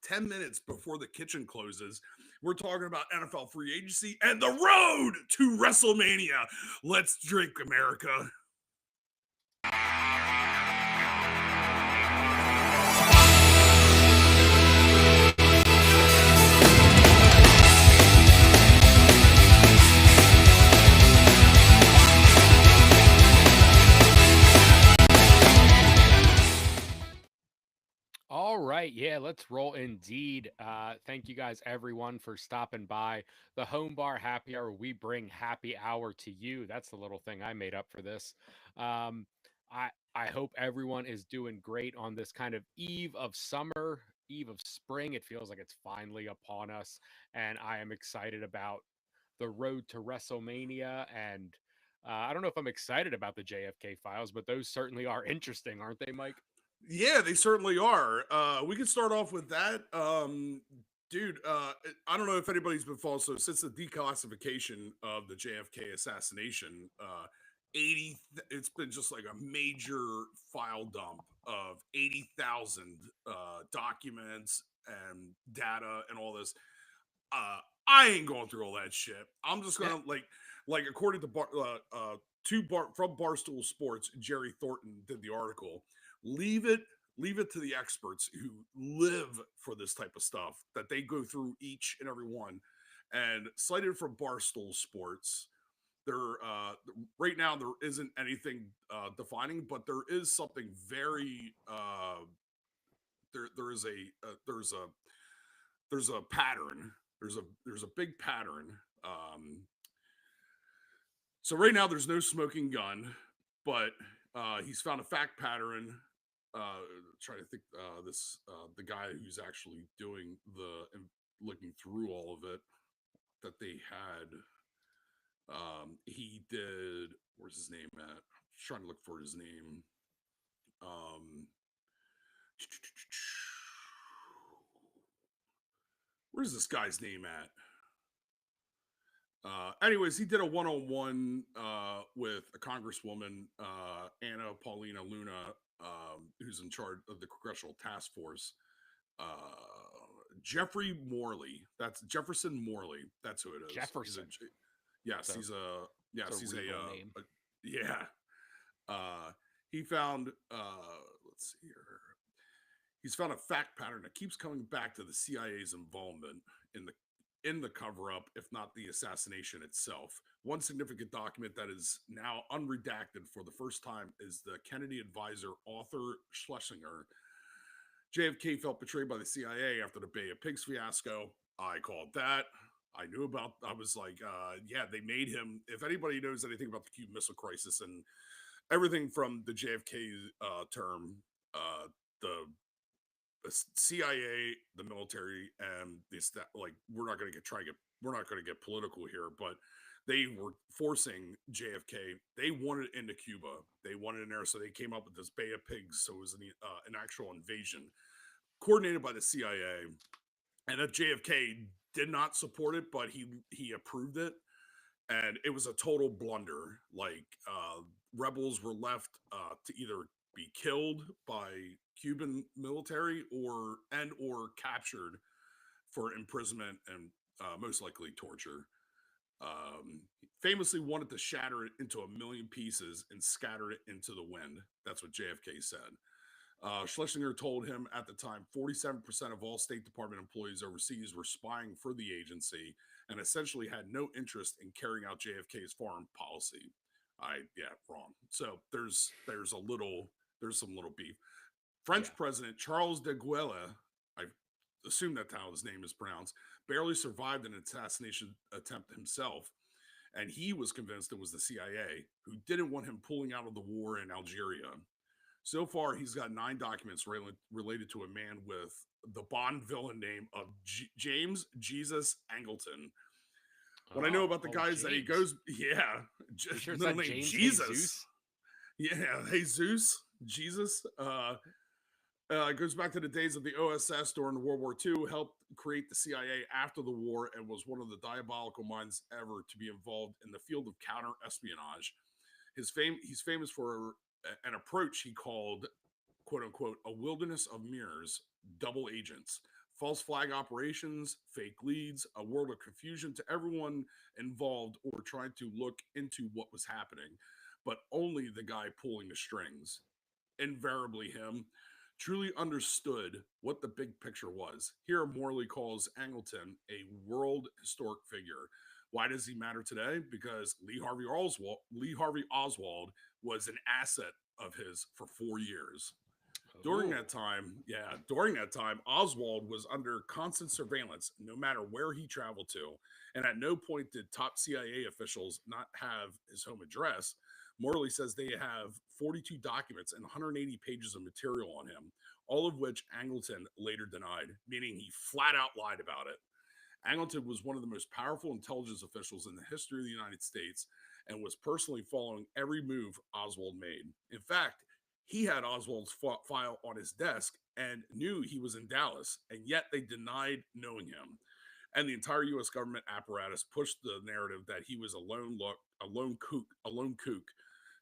10 minutes before the kitchen closes. We're talking about NFL free agency and the road to WrestleMania. Let's drink, America. All right, yeah, let's roll indeed. Thank you guys, everyone, for stopping by the Home Bar Happy Hour. We bring happy hour to you. That's the little thing I made up for this. Um, I hope everyone is doing great on this kind of eve of summer, eve of spring. It feels like it's finally upon us, and I am excited about the road to WrestleMania. And I don't know if I'm excited about the JFK files, but those certainly are interesting, aren't they, Mike? Yeah, they certainly are. We can start off with that. Dude, I don't know if anybody's been following. So since the declassification of the JFK assassination, 80, it's been just like a major file dump of 80,000 documents and data and all this. I ain't going through all that shit. I'm just Yeah. gonna like according to from Barstool Sports, Jerry Thornton did the article. Leave it leave it to the experts who live for this type of stuff that they go through each and every one. And cited from Barstool Sports, there right now there isn't anything defining, but there is something very there is there's a pattern. There's a big pattern. So right now there's no smoking gun, but he's found a fact pattern. Trying to think this the guy who's actually doing the and looking through all of it that they had. He did. Where's his name at? I'm trying to look for his name. Um, where's this guy's name at? Anyways, he did a one-on-one with a congresswoman, Anna Paulina Luna, who's in charge of the Congressional Task Force. Uh, Jeffrey Morley. That's Jefferson Morley. That's who it is. He's a Jefferson. yes. So it's a He's regal name. yeah. Uh, he found. Let's see here. He's found a fact pattern that keeps coming back to the CIA's involvement in the cover up, if not the assassination itself. One significant document that is now unredacted for the first time is the Kennedy advisor Arthur Schlesinger. JFK felt betrayed by the CIA after the Bay of Pigs fiasco. I called that. I knew about. I was like, yeah, they made him. If anybody knows anything about the Cuban Missile Crisis and everything from the JFK term, the CIA, the military, and this that like we're not going to get political here, but they were forcing JFK. They wanted into Cuba. They wanted in there, so they came up with this Bay of Pigs. So it was an actual invasion coordinated by the CIA, and that JFK did not support it, but he approved it, and it was a total blunder. Like rebels were left to either be killed by Cuban military or captured for imprisonment and most likely torture. Famously wanted to shatter it into a million pieces and scatter it into the wind. That's what JFK said. Schlesinger told him at the time 47% of all State Department employees overseas were spying for the agency and essentially had no interest in carrying out JFK's foreign policy. Wrong. So there's some little beef. Yeah. French President Charles de Gaulle, I assume that's how his name is pronounced, barely survived an assassination attempt himself. And he was convinced it was the CIA who didn't want him pulling out of the war in Algeria. So far, he's got 9 documents related to a man with the Bond villain name of James Jesus Angleton. What I know about the guys that he James. goes, yeah, You sure it's middle not name James Jesus. Jesus? Yeah, Jesus, Jesus. It goes back to the days of the OSS during World War II, helped create the CIA after the war, and was one of the diabolical minds ever to be involved in the field of counter espionage. He's famous for an approach he called, quote unquote, a wilderness of mirrors, double agents, false flag operations, fake leads, a world of confusion to everyone involved or trying to look into what was happening, but only the guy pulling the strings, invariably him, truly understood what the big picture was. Here, Morley calls Angleton a world historic figure. Why does he matter today? Because Lee Harvey Oswald was an asset of his for 4 years. During that time, Oswald was under constant surveillance no matter where he traveled to. And at no point did top CIA officials not have his home address. Morley says they have 42 documents and 180 pages of material on him, all of which Angleton later denied, meaning he flat out lied about it. Angleton was one of the most powerful intelligence officials in the history of the United States and was personally following every move Oswald made. In fact, he had Oswald's file on his desk and knew he was in Dallas, and yet they denied knowing him. And the entire U.S. government apparatus pushed the narrative that he was a lone kook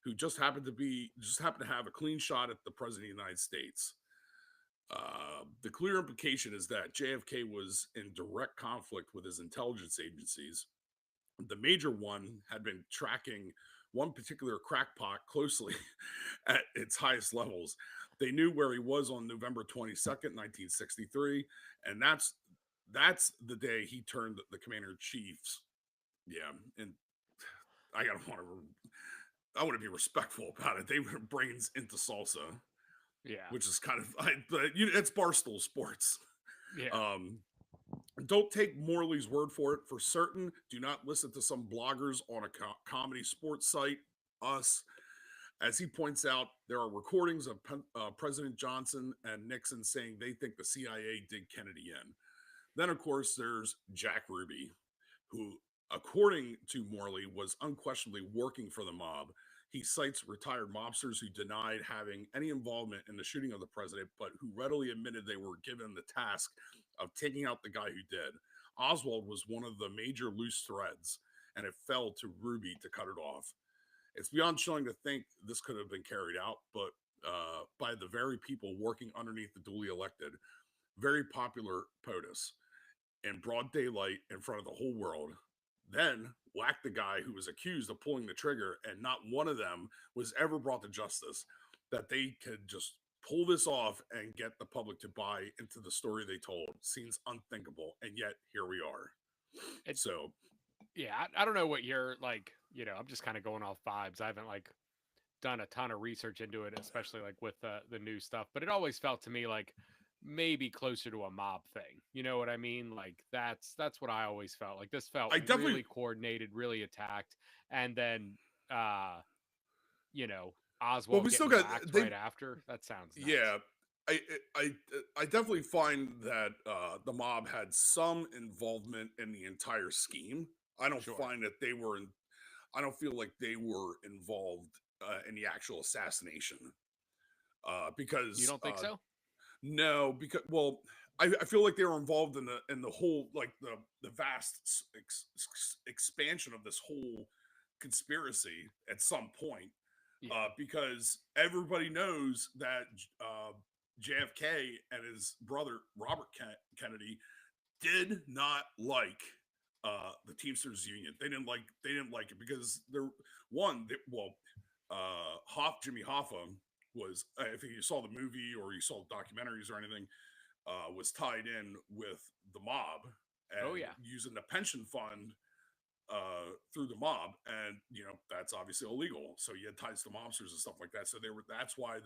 who just happened to have a clean shot at the president of the United States. The clear implication is that JFK was in direct conflict with his intelligence agencies. The major one had been tracking one particular crackpot closely at its highest levels. They knew where he was on November 22nd, 1963, and that's the day he turned the commander-in-chief's. Yeah, and I want to be respectful about it. They were brains into salsa. Yeah. Which is kind of, but it's Barstool Sports. Yeah. Don't take Morley's word for it. For certain, do not listen to some bloggers on a comedy sports site, us. As he points out, there are recordings of President Johnson and Nixon saying they think the CIA did Kennedy in. Then, of course, there's Jack Ruby, who, according to Morley, was unquestionably working for the mob. He cites retired mobsters who denied having any involvement in the shooting of the president, but who readily admitted they were given the task of taking out the guy who did. Oswald was one of the major loose threads, and it fell to Ruby to cut it off. It's beyond chilling to think this could have been carried out, but by the very people working underneath the duly elected, very popular POTUS in broad daylight in front of the whole world. Then whack the guy who was accused of pulling the trigger, and not one of them was ever brought to justice. That they could just pull this off and get the public to buy into the story they told seems unthinkable, and yet here we are. I don't know what you're like. I'm just kind of going off vibes. I haven't like done a ton of research into it, especially like with the new stuff. But it always felt to me like maybe closer to a mob thing. You know what I mean? Like that's what I always felt. Like this felt really coordinated, really attacked, and then Oswald we still got right after. That sounds nuts. Yeah. I definitely find that the mob had some involvement in the entire scheme. I don't find that they were I don't feel like they were involved in the actual assassination. Because you don't think so? No, because I feel like they were involved in the whole, like the vast expansion of this whole conspiracy at some point. Because everybody knows that JFK and his brother Robert Kennedy did not like the Teamsters Union. They didn't like it because Jimmy Hoffa was, if you saw the movie or you saw documentaries or anything, was tied in with the mob and using the pension fund through the mob, and that's obviously illegal. So you had ties to mobsters and stuff like that. So that's why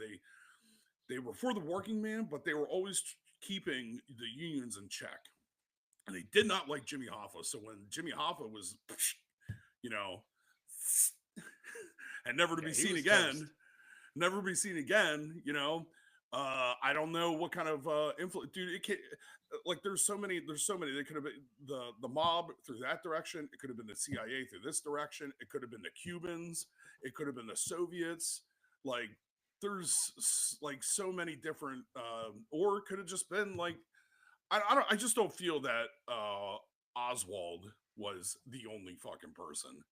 they were for the working man, but they were always keeping the unions in check. And they did not like Jimmy Hoffa. So when Jimmy Hoffa was, and never to be seen again, I don't know what kind of influence, dude. It can't, like, there's so many. They could have been the mob through that direction. It could have been the CIA through this direction. It could have been the Cubans. It could have been the Soviets. Like, there's like so many different, or it could have just been like, I just don't feel that Oswald was the only fucking person.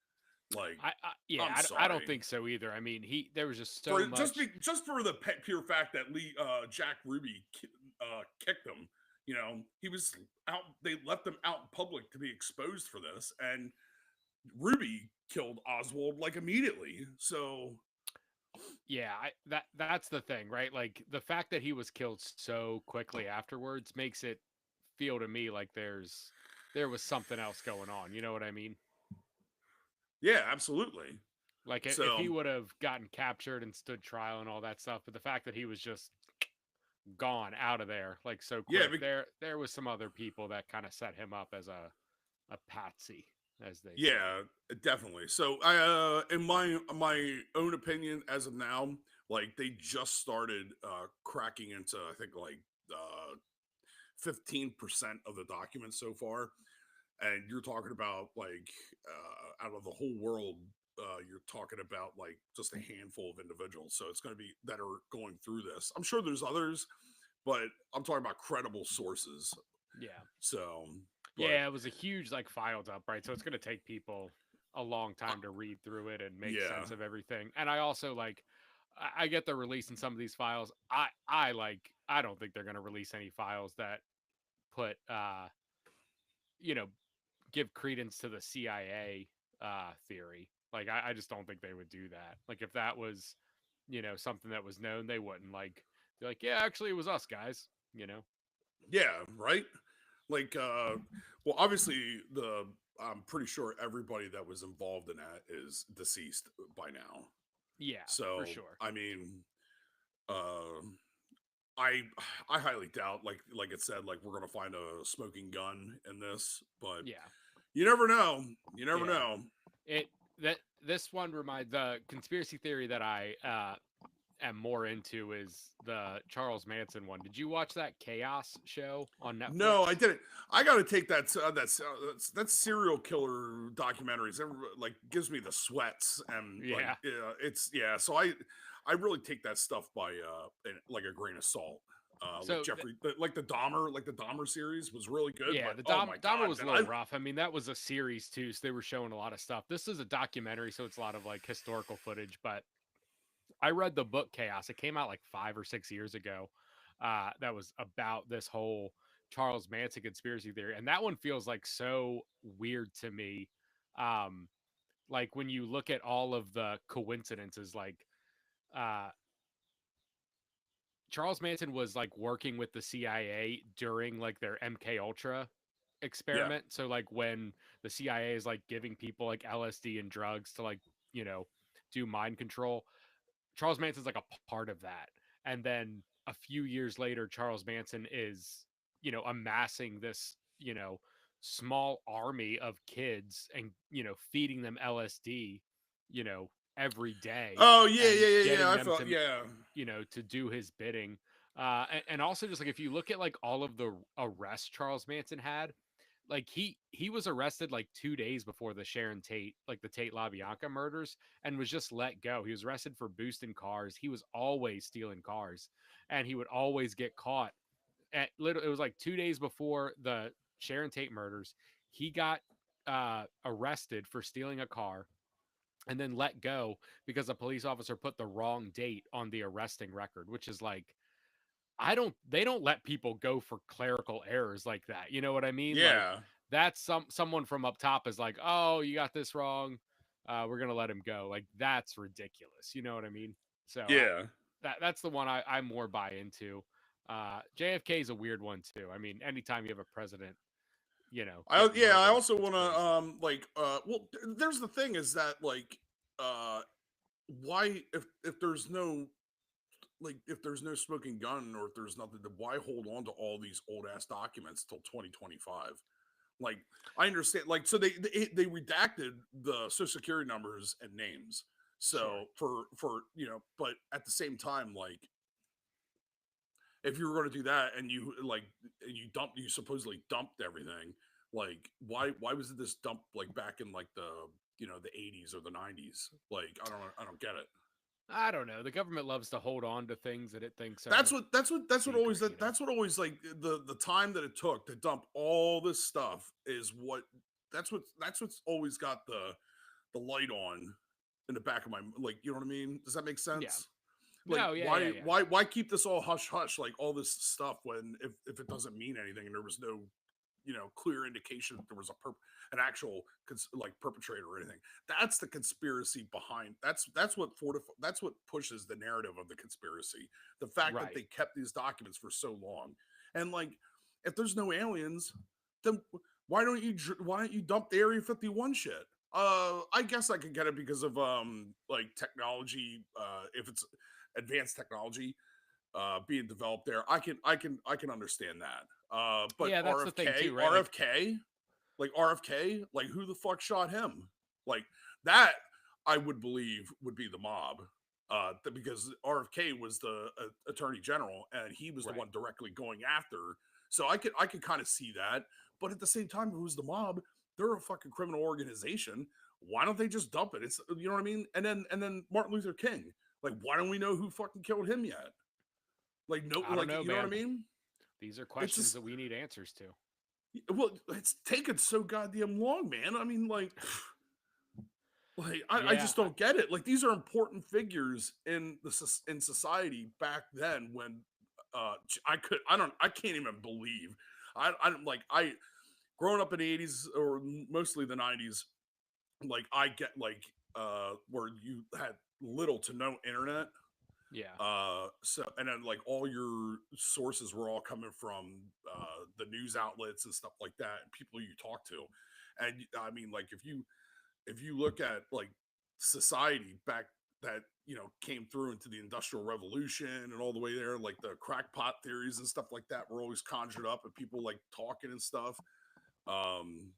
Like, I don't think so either. I mean, there was just so much. Just for the pure fact that Jack Ruby kicked him. He he was out. They left him out in public to be exposed for this, and Ruby killed Oswald like immediately. So Yeah, that's the thing, right? Like the fact that he was killed so quickly afterwards makes it feel to me like there was something else going on. You know what I mean? yeah, absolutely. Like if So he would have gotten captured and stood trial and all that stuff, but the fact that he was just gone out of there like so yeah, quick, there was some other people that kind of set him up as a patsy, as they say. yeah, definitely. So I in my own opinion as of now, like they just started cracking into I think like 15% of the documents so far. And you're talking about like out of the whole world, you're talking about like just a handful of individuals. So it's going to be that are going through this. I'm sure there's others, but I'm talking about credible sources. Yeah. So, but Yeah, it was a huge like file dump, right? So it's going to take people a long time to read through it and make yeah, sense of everything. And I also like I get the release in some of these files. I don't think they're going to release any files that put you know, give credence to the CIA theory. Like I just don't think they would do that. Like if that was, something that was known, they wouldn't like be like, yeah, actually it was us guys, you know. yeah, right. Like, well, obviously I'm pretty sure everybody that was involved in that is deceased by now. Yeah, for So, sure. I mean, uh, I I highly doubt like it said like we're gonna find a smoking gun in this, but Yeah. you never know. You never Yeah. know. It that this one remind the conspiracy theory that I am more into is the Charles Manson one. Did you watch that Chaos show on No, I Netflix? didn't. I got to take that serial killer documentaries. Like gives me the sweats and like Yeah. it's yeah. So I really take that stuff by like a grain of salt. Like So like the Dahmer series was really good, yeah, but the oh my Dahmer god, was a did little I rough. I mean, that was a series too, so they were showing a lot of stuff. This is a documentary, so it's a lot of like historical footage. But I read the book Chaos. It came out like 5 or 6 years ago. That was about this whole Charles Manson conspiracy theory, and that one feels like so weird to me. Um, like when you look at all of the coincidences, like uh, Charles Manson was like working with the CIA during like their MK Ultra yeah. experiment. So like when the CIA is like giving people like LSD and drugs to like, you know, do mind control, Charles Manson's like a part of that. And then a few years later, Charles Manson is, amassing this, small army of kids and, feeding them LSD, you know, every day Oh yeah, and yeah, yeah, yeah. getting I them felt to, yeah. to do his bidding. And also just like if you look at like all of the arrests Charles Manson had, like he was arrested like 2 days before the Sharon Tate, like the Tate LaBianca murders, and was just let go. He was arrested for boosting cars. He was always stealing cars, and he would always get caught. At little, it was like 2 days before the Sharon Tate murders. He got arrested for stealing a car and then let go because a police officer put the wrong date on the arresting record, which is like they don't let people go for clerical errors like that. You know what I mean? Like Yeah. that's someone from up top is like, "Oh, you got this wrong. We're going to let him go." Like that's ridiculous. You know what I mean? So Yeah. that's the one I more buy into. JFK is a weird one too. I mean, anytime you have a president, getting I murdered, also it's want to crazy. well there's the thing is that like uh why if there's no like if there's no smoking gun or if there's nothing to why hold on to all these old ass documents till 2025. Like I understand like so they redacted the social security numbers and names, Sure. so for but at the same time like if you were going to do that and you supposedly dumped everything, like why was it this dump like back in like the 80s or the 90s? Like I don't get it. I don't know. The government loves to hold on to things that it thinks That's are what that's what that's what always secret, you know. that's what always like the time that it took to dump all this stuff is what that's what's always got the light on in the back of my like you know what I mean? Does that make Yeah. sense? Like, No, yeah, yeah, yeah. why keep this all hush hush? Like all this stuff when if it doesn't mean anything and there was no, clear indication that there was an actual like perpetrator or anything. That's the conspiracy behind. That's what that's what pushes the narrative of the conspiracy. The fact that Right. they kept these documents for so long, and like if there's no aliens, then why don't you dump the Area 51 shit? I guess I could get it because of like technology. If it's advanced technology being developed there, I can understand that. But Yeah, that's the thing RFK, too, right? Like, RFK, like who the fuck shot him? Like that, I would believe would be the mob. Because RFK was the attorney general and he was the right. one directly going after. So I could kind of see that. But at the same time, if it was the mob, they're a fucking criminal organization. Why don't they just dump it? It's, you know what I mean? And then Martin Luther King. Like, why don't we know who fucking killed him yet? Like, no, I don't like, know, you know what I man. mean? These are It's questions just, that we need answers to. well, it's taken so goddamn long, man. I mean, like I Yeah, just don't get it. Like, these are important figures in in society back then when I can't even believe I don't like I growing up in the 80s or mostly the 90s, like I get like where you had little to no internet. yeah, So and then like all your sources were all coming from the news outlets and stuff like that, and people you talk to. And I mean, like if you look at like society back that came through into the Industrial Revolution and all the way there, like the crackpot theories and stuff like that were always conjured up and people like talking and stuff. Um,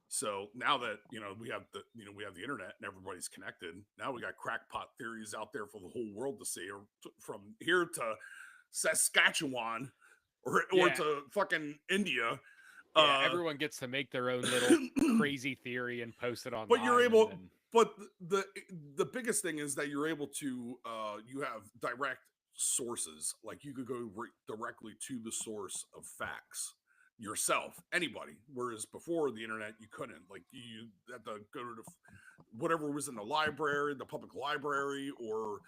so now that we have the internet and everybody's connected, now we got crackpot theories out there for the whole world to see, or from here to Saskatchewan, or yeah, to fucking India. yeah. Uh, Everyone gets to make their own little crazy theory and post it but you're online, and able. then But the biggest thing is that you're able to you have direct sources. Like you could go directly to the source of facts yourself, anybody. Whereas before the internet, you couldn't. Like you had to go to whatever was in the library, the public library, or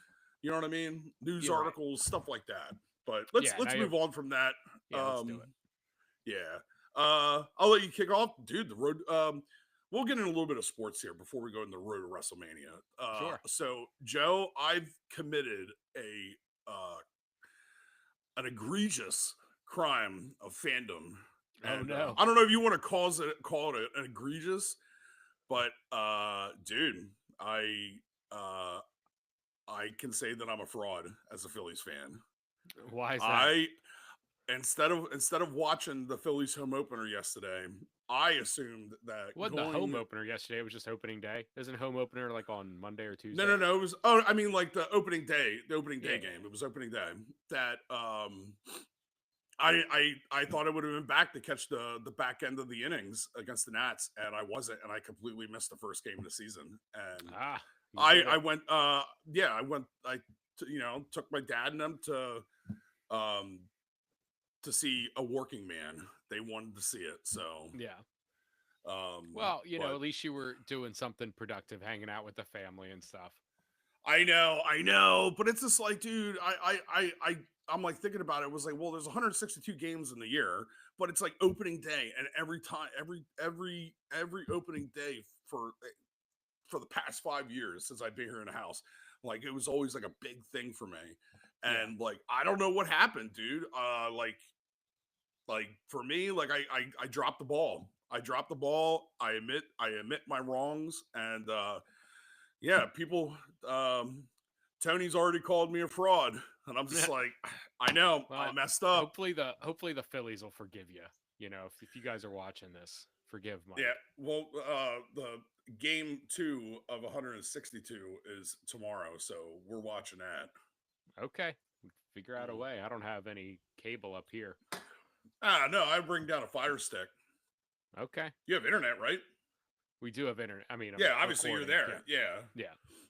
you know what I mean, news you're right. articles, stuff like that. But let's Yeah, now you move on from that. yeah, let's do it. Yeah. I'll let you kick off, dude. The road. We'll get in a little bit of sports here before we go in the road to WrestleMania. Sure. So Joe, I've committed an egregious crime of fandom. Oh And no. I don't know if you want to call it an egregious, but dude, I can say that I'm a fraud as a Phillies fan. Why is that? Instead of watching the Phillies home opener yesterday, I assumed that What the home opener yesterday? It was just opening day. Isn't home opener like on Monday or Tuesday? No. It was. Oh, I mean, like the opening day Yeah. game. It was opening day. That I thought I would have been back to catch the back end of the innings against the Nats, and I wasn't, and I completely missed the first game of the season. And I went. Yeah, I went. Took my dad and them to see A Working Man. They wanted to see it, so yeah. Well, at least you were doing something productive, hanging out with the family and stuff. I know, but it's just like, dude, I'm like thinking about it. It was like, well, there's 162 games in the year, but it's like opening day, and every opening day for the past 5 years since I've been here in the house, like it was always like a big thing for me. And like I don't know what happened, dude. Like for me, like I dropped the ball. I admit my wrongs, and yeah, people. Tony's already called me a fraud, and I'm just like, I know, Well, I messed up. Hopefully the Phillies will forgive you. If you guys are watching this, forgive Mike. Yeah, well, the game 2 of 162 is tomorrow, so we're watching that. Okay, figure out a way. I don't have any cable up here. No, I bring down a Fire Stick. Okay, you have internet, right? We do have internet. I mean, yeah, obviously you're there. Yeah.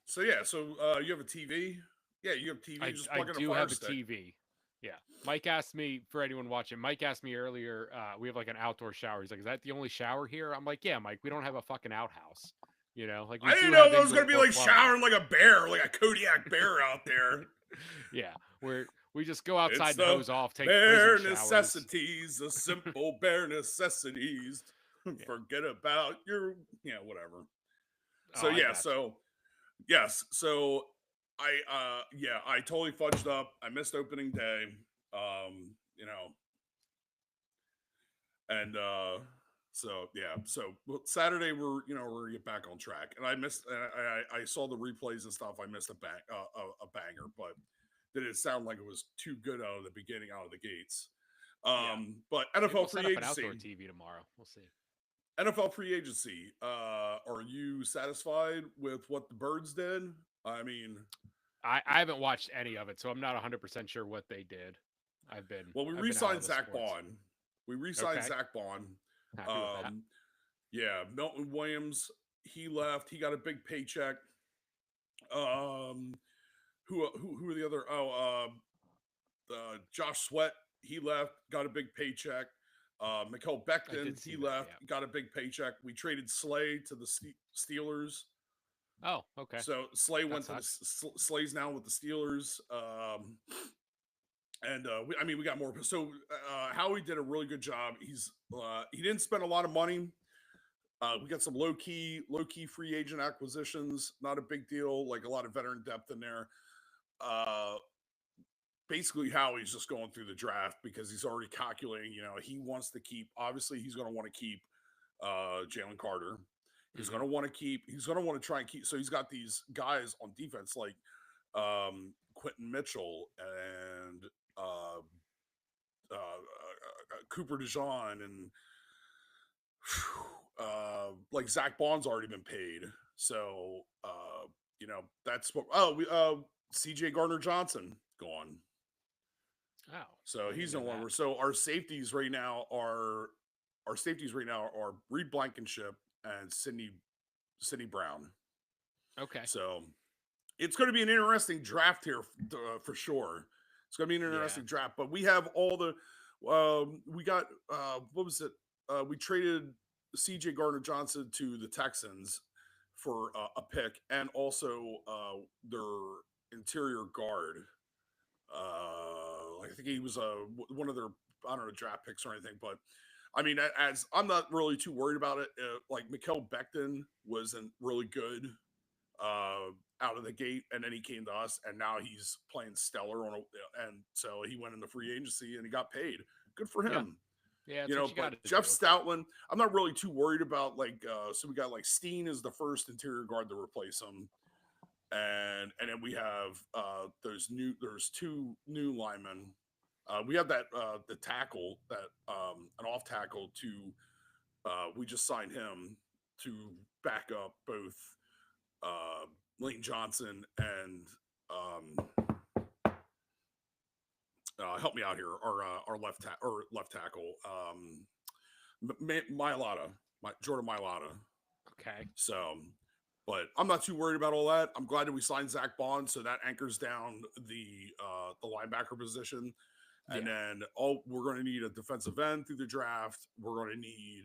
So you have a TV. Yeah, you have TV. I do have a TV. Yeah. Mike asked me, for anyone watching, Mike asked me earlier, we have like an outdoor shower. He's like, is that the only shower here? I'm like, yeah, Mike, we don't have a fucking outhouse. Like I didn't know I was going to be like showering like a bear, like a Kodiak bear out there. Yeah, we just go outside It's and the hose off, take prison bare showers. necessities, the simple bare necessities. Yeah. Forget about your, whatever. Oh, So I yeah, got you. so yes, so I totally fudged up. I missed opening day. Um, you know, and so yeah, so Saturday we're gonna get back on track. And I missed I saw the replays and stuff. I missed a banger, but did it sound like it was too good out of the beginning, out of the gates. Yeah. But Maybe we'll NFL set free up an outdoor agency. TV tomorrow. We'll see. NFL free agency. Are you satisfied with what the Birds did? I mean, I haven't watched any of it, so I'm not 100% sure what they did. well, we I've been out of re-signed the Zach sports. Bond. We re-signed Okay. Zach Bond. Happy with that. Um, yeah, Milton Williams. He left. He got a big paycheck. Um, who are the other? Josh Sweat. He left. Got a big paycheck. Mikael I did Becton. see He that, left. yeah. Got a big paycheck. We traded Slay to the Steelers. Oh, okay. So Slay That went to the sucks. Slay's now with the Steelers. And we got more. So Howie did a really good job. He didn't spend a lot of money. We got some low key free agent acquisitions. Not a big deal. Like a lot of veteran depth in there. Basically, Howie's just going through the draft because he's already calculating. He wants to keep. Obviously, he's going to want to keep Jalen Carter. He's Mhm. going to want to keep. He's going to want to try and keep. So he's got these guys on defense like Quentin Mitchell and Cooper DeJean and like Zach Bond's already been paid. So that's what. CJ Gardner Johnson gone. Oh, So I didn't he's no know longer. that. So our safeties right now are Reed Blankenship and Sydney Brown. Okay. So it's going to be an interesting draft here for sure. It's going to be an Yeah. interesting draft, but we have all the. We got what was it? We traded C.J. Gardner Johnson to the Texans for a pick, and also their interior guard. I think he was one of their draft picks or anything, but I mean, as I'm not really too worried about it. Like Mikael Becton wasn't really good out of the gate, and then he came to us, and now he's playing stellar and so he went into free agency and he got paid. Good for him. Yeah, that's what you got But to Jeff do. Stoutland, I'm not really too worried about. So we got like Steen is the first interior guard to replace him, and then we have there's two new linemen. We have that the tackle that an off tackle to we just signed him to back up both Lane Johnson and help me out here. Our left tackle, Jordan Mailata. Okay. So, but I'm not too worried about all that. I'm glad that we signed Zach Bond, so that anchors down the linebacker position. And then we're going to need a defensive end through the draft. We're going to need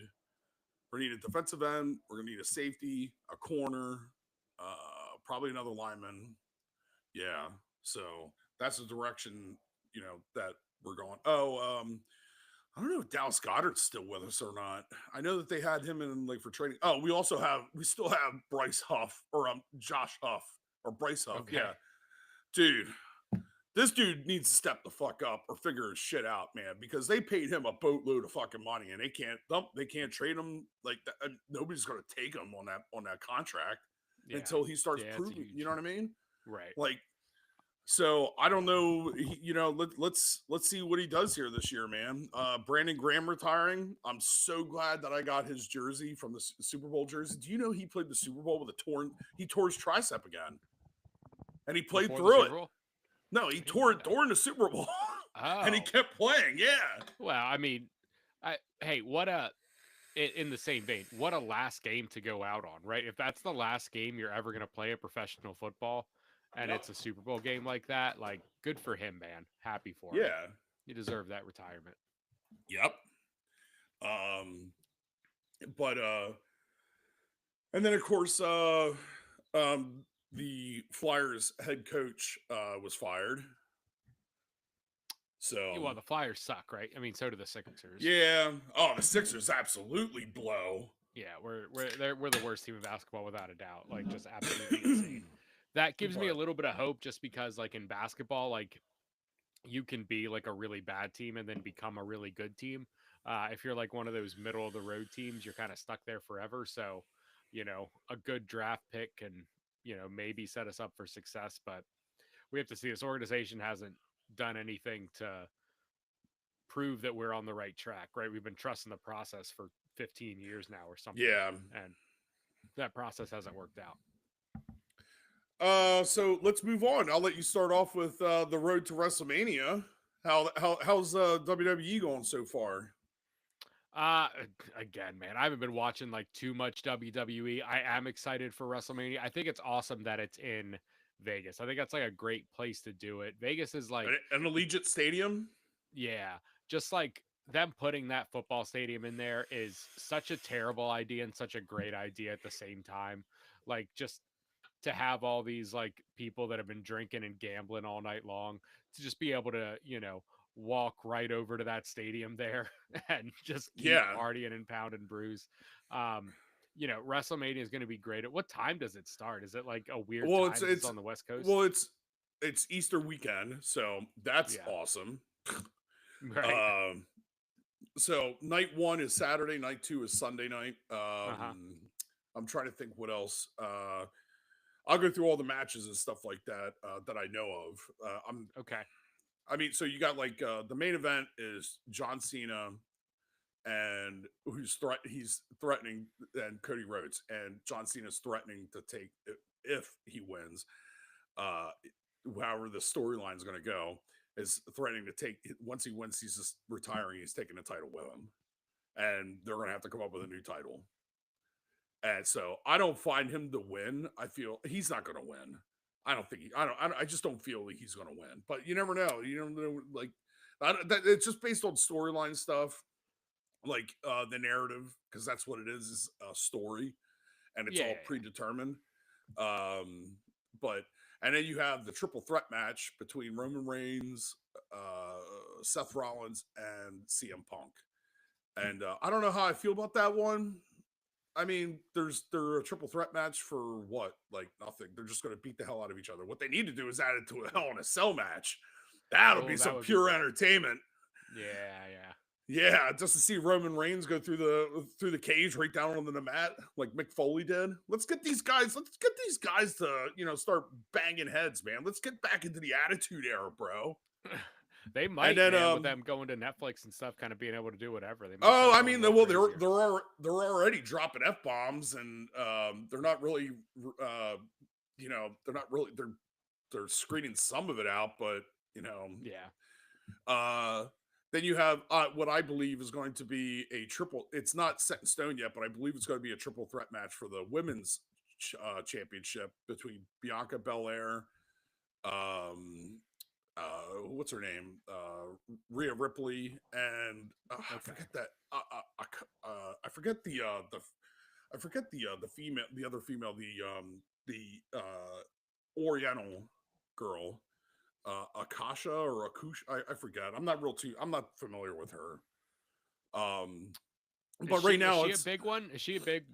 a defensive end. We're going to need a safety, a corner, probably another lineman. Yeah. So that's the direction, that we're going. I don't know if Dallas Goddard's still with us or not. I know that they had him in for training. Oh, we still have Bryce Huff or Josh Huff or Bryce Huff. Okay. Yeah. Dude, this dude needs to step the fuck up or figure his shit out, man, because they paid him a boatload of fucking money and they can't trade him like that. Nobody's going to take him on that contract until he starts proving, you know what I mean? Right. Like, so I don't know, let's see what he does here this year, man. Brandon Graham retiring. I'm so glad that I got his jersey from the Super Bowl jersey. Do you know he played the Super Bowl with he tore his tricep again and he played Before through it. Bowl? No, he tore it during the Super Bowl. And he kept playing. Yeah. Well, I mean, in the same vein, what a last game to go out on, right? If that's the last game you're ever going to play a professional football and it's a Super Bowl game like that, like, good for him, man. Happy for him. Yeah. You deserve that retirement. Yep. But and then of course the Flyers head coach was fired. So Well, the Flyers suck, right? I mean, so do the Sixers. yeah. Oh, the Sixers absolutely blow. Yeah, we're the worst team of basketball without a doubt. Like, just absolutely insane. That gives me a But little bit of hope, just because, like, in basketball, like, you can be like a really bad team and then become a really good team. If you're like one of those middle of the road teams, you're kind of stuck there forever. So, a good draft pick can, maybe set us up for success. But we have to see. This organization hasn't done anything to prove that we're on the right track, right? We've been trusting the process for 15 years now or something. yeah. And that process hasn't worked out. So let's move on. I'll let you start off with the road to WrestleMania. How's WWE going so far? Again, man, I haven't been watching like too much WWE. I am excited for WrestleMania. I think it's awesome that it's in Vegas. I think that's like a great place to do it. Vegas is like, An Allegiant Stadium? yeah, just like them putting that football stadium in there is such a terrible idea and such a great idea at the same time. Like, just to have all these like people that have been drinking and gambling all night long to just be able to, walk right over to that stadium there and just keep Yeah. partying and pound and bruise. WrestleMania is going to be great. At what time does it start? Is it like a weird Well, time? It's on the West Coast. Well, it's Easter weekend, so that's Yeah. awesome. Right. So night 1 is Saturday, night 2 is Sunday night. I'm trying to think what else. I'll go through all the matches and stuff like that that I know of. Okay. I mean, so you got like the main event is John Cena and he's threatening, and Cody Rhodes, and John Cena's threatening to take, if he wins, however the storyline's going to go, is threatening to take, once he wins, he's just retiring, he's taking the title with him, and they're going to have to come up with a new title. And so I don't find him to win. I feel he's not going to win. I just don't feel like he's going to win. But you never know. You don't know, like it's just based on storyline stuff, like the narrative, because that's what it is a story, and it's all predetermined. But and then you have the triple threat match between Roman Reigns, Seth Rollins, and CM Punk. And I don't know how I feel about that one. I mean, they're a triple threat match for what? Like nothing. They're just going to beat the hell out of each other. What they need to do is add it to a Hell in a Cell match. That'll be some pure entertainment. Yeah, just to see Roman Reigns go through the cage right down on the mat like Mick Foley did. Let's get these guys to start banging heads, man. Let's get back into the Attitude Era, bro. They might, then, man, with them going to Netflix and stuff, kind of being able to do whatever. They might I mean, well, they're already dropping F-bombs, and they're not really, they're screening some of it out, but yeah. Then you have what I believe is going to be a triple. It's not set in stone yet, but I believe it's going to be a triple threat match for the women's championship between Bianca Belair, what's her name, Rhea Ripley, and I forget that. I forget the female, the other female, the Oriental girl. Akasha or Akusha, I forget. I'm not familiar with her. But right now, is she a big one? Is she a big,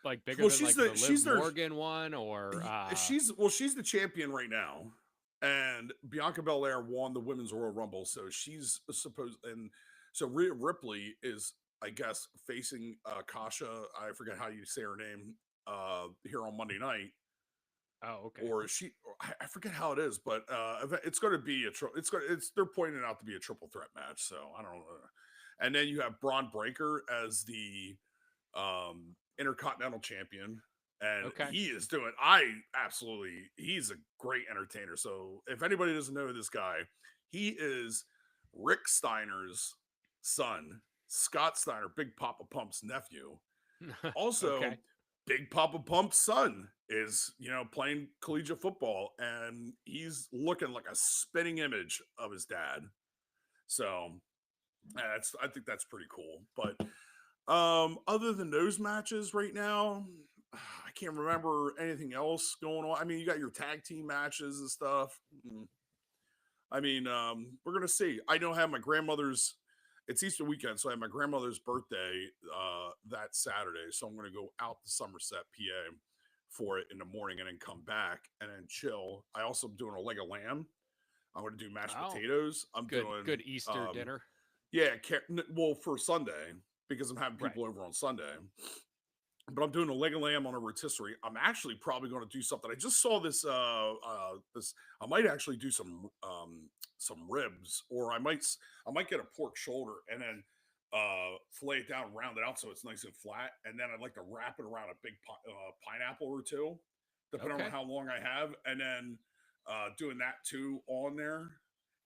like bigger than like the Liv Morgan one, or she's the champion right now, and Bianca Belair won the Women's Royal Rumble, so she's supposed, and so Rhea Ripley is, I guess, facing Akasha. I forget how you say her name here on Monday night. Oh, okay. Or is she? I forget how it is, but it's going to be they're pointing out to be a triple threat match. So I don't know. And then you have Braun Breaker as the Intercontinental Champion, and he is doing. He's a great entertainer. So if anybody doesn't know this guy, he is Rick Steiner's son, Scott Steiner, Big Papa Pump's nephew. Also. Big Papa Pump's son is, playing collegiate football, and he's looking like a spitting image of his dad. So I think that's pretty cool. But other than those matches right now, I can't remember anything else going on. I mean, you got your tag team matches and stuff. I mean, we're gonna see. I know I have my grandmother's. It's Easter weekend, so I have my grandmother's birthday that Saturday. So I'm gonna go out to Somerset, PA, for it in the morning, and then come back and then chill. I also am doing a leg of lamb. I'm gonna do mashed Oh, potatoes. I'm doing good Easter dinner. yeah, well for Sunday because I'm having Right. people over on Sunday. But I'm doing a leg of lamb on a rotisserie. I'm actually probably going to do something. I just saw this. This I might actually do some ribs, or I might get a pork shoulder and then fillet it down, round it out so it's nice and flat, and then I'd like to wrap it around a big pineapple or two, depending on Okay. how long I have, and then doing that too on there,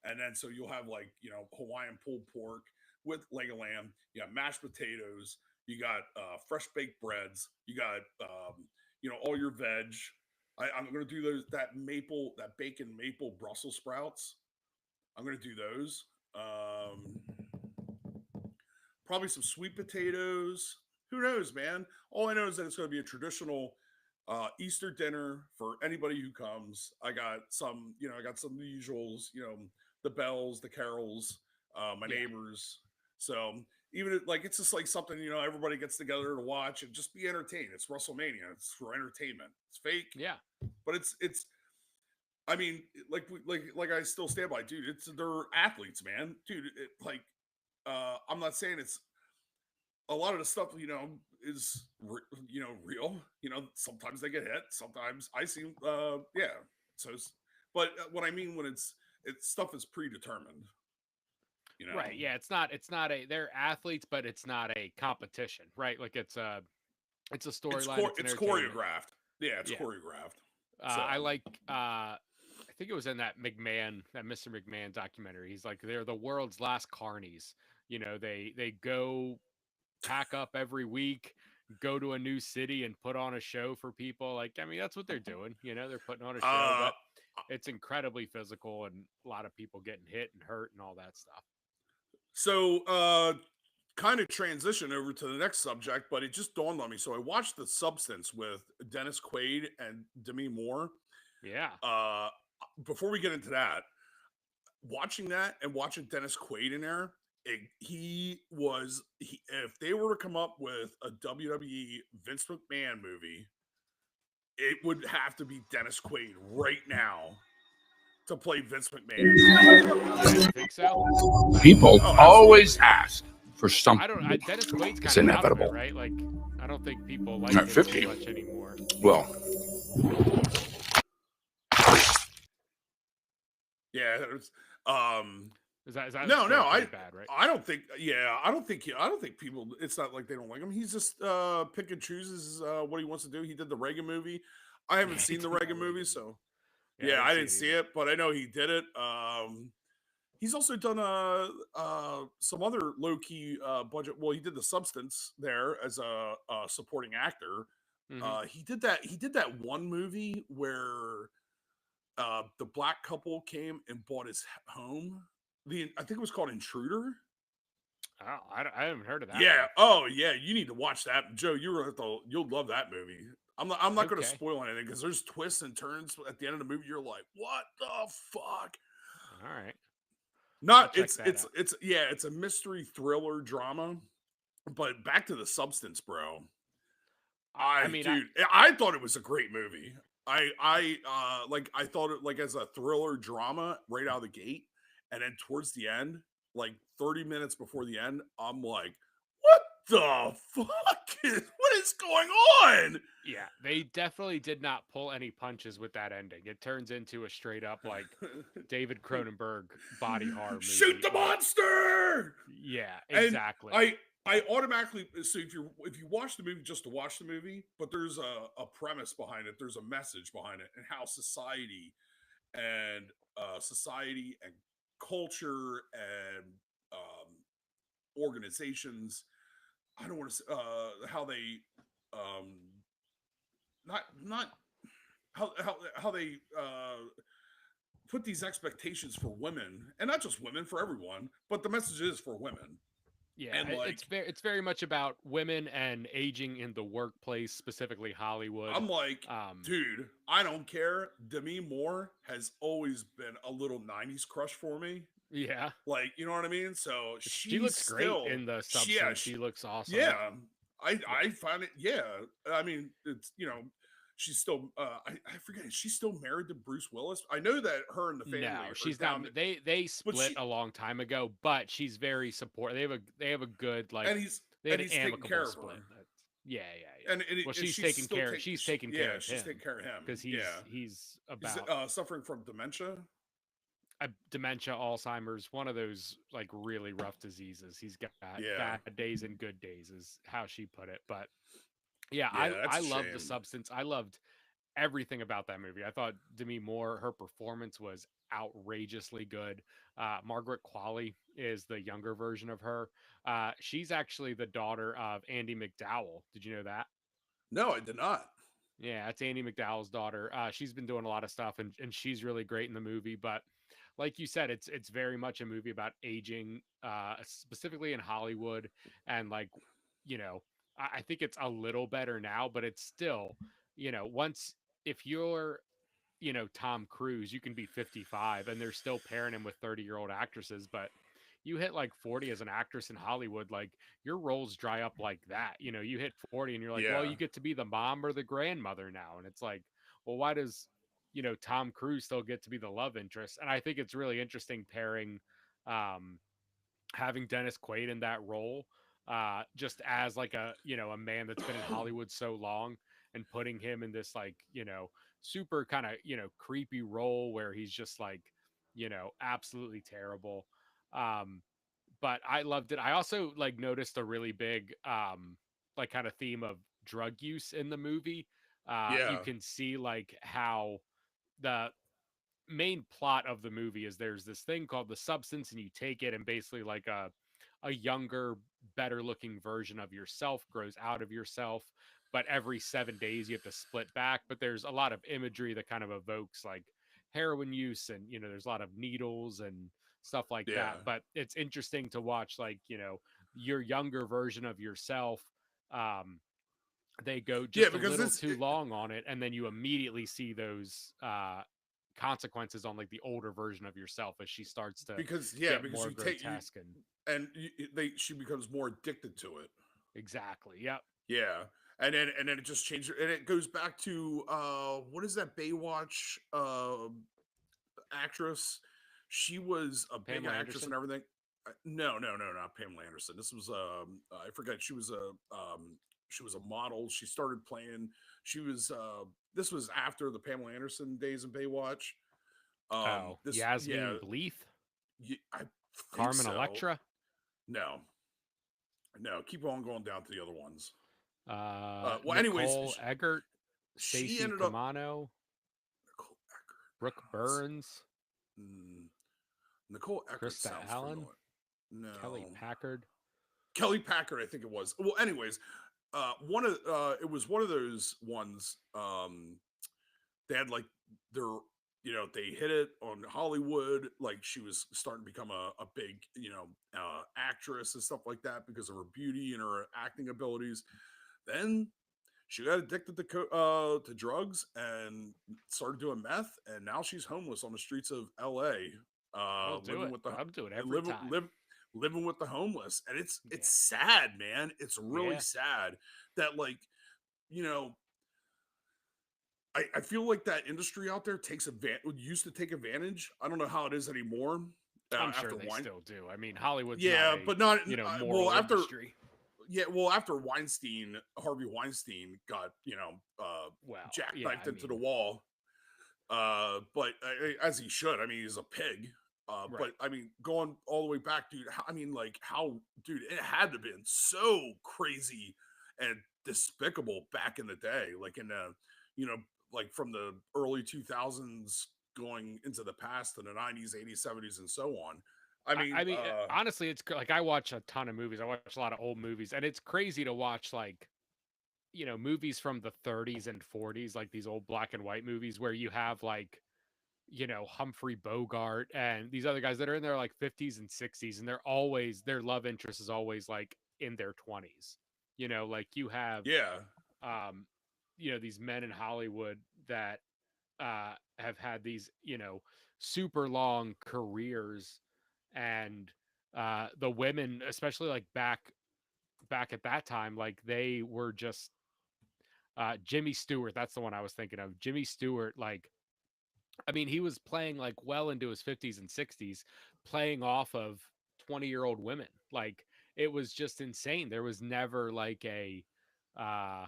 and then so you'll have like Hawaiian pulled pork with leg of lamb. You got mashed potatoes, you got fresh baked breads. You got all your veg. I'm gonna do that bacon maple Brussels sprouts. I'm gonna do those. Probably some sweet potatoes. Who knows, man? All I know is that it's gonna be a traditional Easter dinner for anybody who comes. I got some of the usuals. The bells, the carols, my Yeah. neighbors. So even like it's just like something everybody gets together to watch and just be entertained. It's WrestleMania. It's for entertainment. It's fake, Yeah. but it's. I mean, like I still stand by, dude. They're athletes, man, dude. I'm not saying it's a lot of the stuff is real. Sometimes they get hit. Sometimes I see. Yeah. So, but what I mean when it's stuff is predetermined. Right. Yeah. It's not a. They're athletes, but it's not a competition, right? Like it's a storyline. It's It's entertainment. choreographed. Yeah, it's Yeah. choreographed. So I like. I think it was in that Mr. McMahon documentary. He's like, they're the world's last carnies. They go pack up every week, go to a new city and put on a show for people. Like, I mean, that's what they're doing. They're putting on a show, uh but it's incredibly physical and a lot of people getting hit and hurt and all that stuff. so kind of transition over to the next subject, but it just dawned on me. So I watched The Substance with Dennis Quaid and Demi Moore. Yeah. Uh Before we get into that, watching that and watching Dennis Quaid in there, if they were to come up with a WWE Vince McMahon movie, it would have to be Dennis Quaid right now to play Vince McMahon. Yeah, you think so? People Oh, always absolutely. ask for something. Dennis Quaid's It's kind of out of it, inevitable. right? Like, I don't think people like At him 50. too much anymore. Well, Yeah. Is that No, still I pretty bad, right? I don't think. Yeah, I don't think people. It's not like they don't like him. He's just pick and chooses what he wants to do. He did the Reagan movie. I Yeah, haven't he seen the did that Reagan movie, Reagan so Yeah, I yeah, didn't I see didn't it see either. it, but I know he did it. He's also done some other low key budget. Well, he did The Substance there as a supporting actor. Hmm. He did that one movie where the black couple came and bought his home. I think it was called Intruder. Oh, I haven't heard of that Yeah. one. Oh, yeah. You need to watch that, Joe. You'll love that movie. I'm not going to Okay. spoil anything because there's twists and turns at the end of the movie. You're like, what the fuck? All right. I'll Not check that out. it's yeah, it's a mystery thriller drama. But back to The Substance, bro. I mean, I thought it was a great movie. I thought it like as a thriller drama right out of the gate, and then towards the end, like 30 minutes before the end, I'm like, what the fuck what is going on? yeah, they definitely did not pull any punches with that ending. It turns into a straight up like David Cronenberg body horror movie. Shoot the monster! Yeah, And exactly. I automatically, so if you watch the movie just to watch the movie, but there's a premise behind it, there's a message behind it, and how society and culture and organizations, I don't want to say how they not how they put these expectations for women, and not just women, for everyone, but the message is for women. Yeah, And like, it's very much about women and aging in the workplace, specifically Hollywood. I'm like, Um, dude, I don't care. Demi Moore has always been a little 90s crush for me. yeah, Like, you know what I mean? So she she's looks great still, in the yeah, Substance. She looks awesome. yeah. Yeah. I find it, yeah. I mean, it's, she's still, I forget, is she still married to Bruce Willis? I know that her and the No, family are she's not. down, They but split a long time ago, but she's very support. They have a good like and he's, they had and an he's taking care amicable of split. her. Yeah, yeah, yeah. Well, And she's she's taking still care. taking, She's taking care yeah, of she's him taking care of him. because Yeah. he's He's about suffering from dementia. dementia, Alzheimer's, one of those like really rough diseases. He's got Yeah. bad days and good days, is how she put it. But yeah, Yeah, that's I a loved the shame. Substance. I loved everything about that movie. I thought Demi Moore, her performance was outrageously good. Margaret Qualley is the younger version of her. She's actually the daughter of Andy McDowell. Did you know that? No, I did not. Yeah, it's Andy McDowell's daughter. She's been doing a lot of stuff, and she's really great in the movie. But like you said, it's very much a movie about aging, specifically in Hollywood, and like, you know, I think it's a little better now, but it's still, once if you're Tom Cruise, you can be 55 and they're still pairing him with 30-year-old actresses, but you hit like 40 as an actress in Hollywood, like your roles dry up like that. You hit 40 and you're like, well, Yeah. you get to be the mom or the grandmother now. And it's like, well, why does, Tom Cruise still get to be the love interest? And I think it's really interesting pairing, um, having Dennis Quaid in that role, just as like a man that's been in Hollywood so long, and putting him in this like, super kind of, creepy role where he's just like, absolutely terrible. Um, but I loved it. I also like noticed a really big, like kind of theme of drug use in the movie. You Yeah. can see like how the main plot of the movie is there's this thing called the Substance, and you take it, and basically like a younger, better looking version of yourself grows out of yourself. But every 7 days you have to split back. But there's a lot of imagery that kind of evokes like heroin use, and there's a lot of needles and stuff like Yeah. that. But it's interesting to watch, like, your younger version of yourself. Um, they go Yeah, just a because little this too long on it, and then you immediately see those consequences on like the older version of yourself as she starts to because yeah, get because more you take you grotesque. And and she becomes more addicted to it. exactly, yep. Yeah. And then it just changes, and it goes back to what is that Baywatch actress? She was a big Pamela actress and Anderson. everything. No, no, no, not Pamela Anderson. This was I forget. She was a model. She started playing. She was this was after the Pamela Anderson days in Baywatch. Oh, This yeah, Yasmin Bleeth, I think Carmen so. Electra, No, no. Keep on going down to the other ones. Well, anyways, Nicole Eggert, she Stacy ended up Camano, Nicole Eckert. Brooke Burns, Mm, Nicole Eckert Krista sounds Allen, familiar. No, Kelly Packard. Kelly Packard, I think it was. Well, anyways, one of it was one of those ones. They had like their, they hit it on Hollywood. Like she was starting to become a big, actress and stuff like that because of her beauty and her acting abilities. Then she got addicted to drugs and started doing meth, and now she's homeless on the streets of L.A. I'll do Living it. with the I'll do it and every time. living with the homeless, and it's Yeah, sad, man. It's really yeah. sad that, like, you know I feel like that industry out there takes advantage, used to take advantage. I don't know how it is anymore. I'm sure After they wine, still do. I mean, Hollywood's not yeah, a but not well moral after. industry. Yeah, well, after Harvey Weinstein got, Well, yeah, jackknifed I into the mean, wall, but as he should. I mean, he's a pig. But right. I mean, going all the way back, dude. I mean, like how, dude, it had to have been so crazy and despicable back in the day, like in the, you know, like from the early 2000s going into the past to the 90s, 80s, 70s, and so on. I I mean, mean, honestly, it's like I watch a ton of movies. I watch a lot of old movies, and it's crazy to watch like movies from the 30s and 40s, like these old black and white movies where you have like Humphrey Bogart and these other guys that are in their like 50s and 60s, and their love interest is always like in their 20s. Like you have Yeah. um these men in Hollywood that have had these super long careers, and the women, especially like back at that time, like they were just Jimmy Stewart. That's the one I was thinking of. Jimmy Stewart, like, I mean, he was playing like well into his 50s and 60s, playing off of 20-year-old women. Like it was just insane. There was never like uh,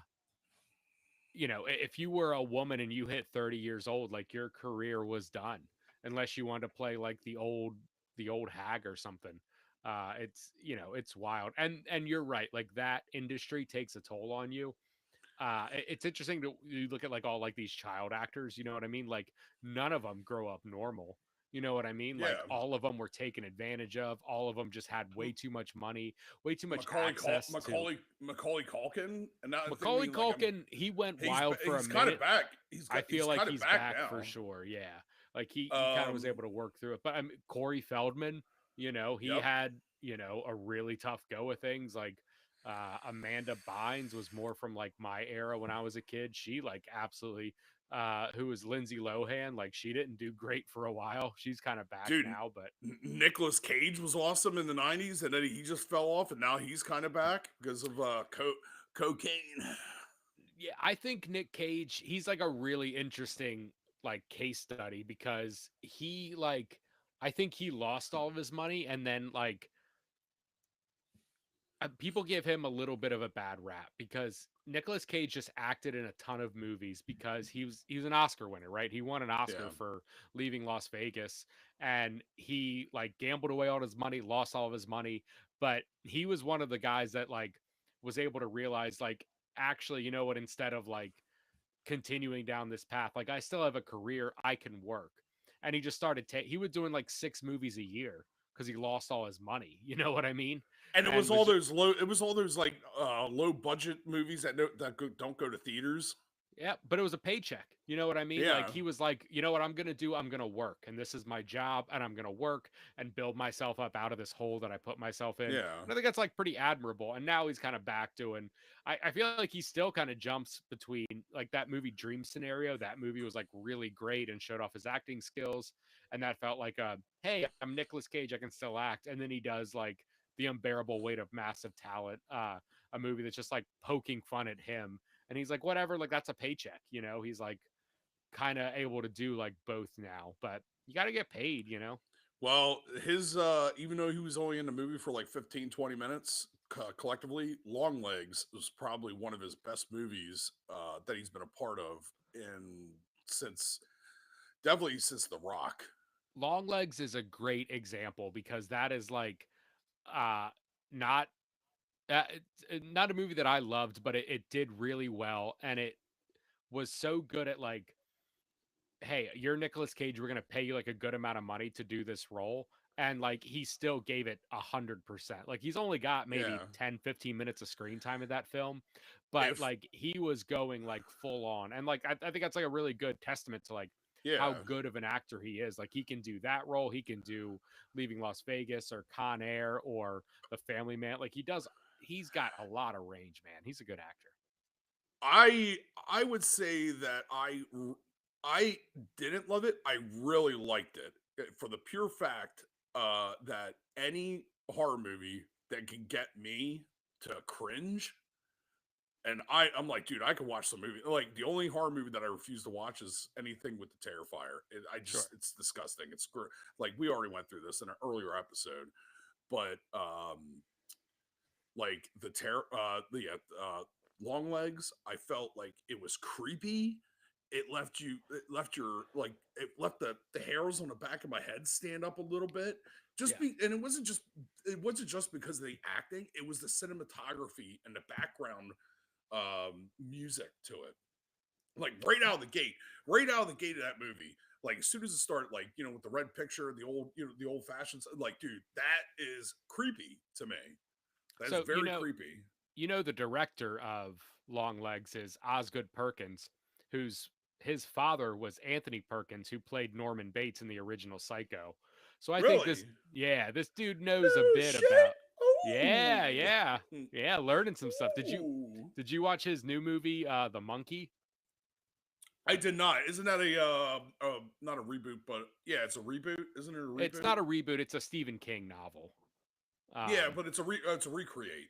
if you were a woman and you hit 30 years old, like your career was done, unless you wanted to play like the old hag or something. It's wild. And you're right. Like that industry takes a toll on you. It's interesting to you look at like all like these child actors, you know what I mean? Like none of them grow up normal. You know what I mean? Like Yeah. all of them were taken advantage of. All of them just had way too much money, way too much access to. Macaulay Culkin, and now I'm Macaulay thinking like Culkin, he went wild for a he's kind of minute. back. I He's feel like kind of he's back back for now. sure. Yeah. Like he kind of was able to work through it. But I mean, Corey Feldman, he Yep. had, a really tough go of things. Like Amanda Bynes was more from like my era when I was a kid. She like absolutely who was Lindsay Lohan, like she didn't do great for a while. She's kind of back Dude, now, but Nicolas Cage was awesome in the '90s, and then he just fell off, and now he's kind of back because of cocaine. yeah, I think Nick Cage, he's like a really interesting like case study because he like I think he lost all of his money, and then like people give him a little bit of a bad rap because Nicolas Cage just acted in a ton of movies because he was an Oscar winner, right? He won an Oscar Yeah. for Leaving Las Vegas, and he like gambled away all his money, lost all of his money, but he was one of the guys that like was able to realize like actually, you know what, instead of like continuing down this path, like I still have a career, I can work. And he just started he was doing like 6 movies a year because he lost all his money. You know what I mean? And it And was was all those low. It was all those like low budget movies that don't go to theaters. Yeah, but it was a paycheck. You know what I mean? Like Yeah. he was like, you know what I'm gonna do? I'm gonna work, and this is my job, and I'm gonna work and build myself up out of this hole that I put myself in. Yeah. And I think that's like pretty admirable. And now he's kind of back doing. I feel like he still kind of jumps between like that movie Dream Scenario. That movie was like really great and showed off his acting skills, and that felt like hey, I'm Nicolas Cage, I can still act. And then he does like The Unbearable Weight of Massive Talent, a movie that's just like poking fun at him, and he's like, whatever, like that's a paycheck, he's like kind of able to do like both now, but you got to get paid. Well, his even though he was only in the movie for like 15, 20 minutes collectively, Long Legs was probably one of his best movies that he's been a part of in since definitely since The Rock. Long Legs is a great example because that is like uh not not a movie that I loved, but it did really well, and it was so good at like, hey, you're Nicolas Cage, we're gonna pay you like a good amount of money to do this role. And like he still gave it 100%. Like he's only got maybe Yeah. 10-15 minutes of screen time in that film, but If like he was going like full on. And like I think that's like a really good testament to like how yeah. good of an actor he is. Like he can do that role, he can do Leaving Las Vegas or Con Air or The Family Man. Like he's got a lot of range, man. He's a good actor. I would say that I didn't love it. I really liked it for the pure fact that any horror movie that can get me to cringe, and I'm like, dude, I could watch some movie. Like the only horror movie that I refuse to watch is anything with the Terrifier. Sure. It's disgusting. It's like we already went through this in an earlier episode, but like Long Legs, I felt like it was creepy. It left the hairs on the back of my head stand up a little bit. Yeah. And it wasn't just because of the acting, it was the cinematography and the background music to it. Like right out of the gate of that movie. Like as soon as it started, like, with the red picture, the old fashions, like, dude, that is creepy to me. That is So, very creepy. The director of Long Legs is Osgood Perkins, who's his father was Anthony Perkins, who played Norman Bates in the original Psycho. So I think Really? this dude knows a No bit shit. about. Yeah, Ooh. yeah, learning some stuff. Ooh. Did you watch his new movie, The Monkey? I did not. Isn't that not a reboot, but yeah, it's a reboot. Isn't it a reboot? It's not a reboot. It's a Stephen King novel. Yeah, but it's a recreate.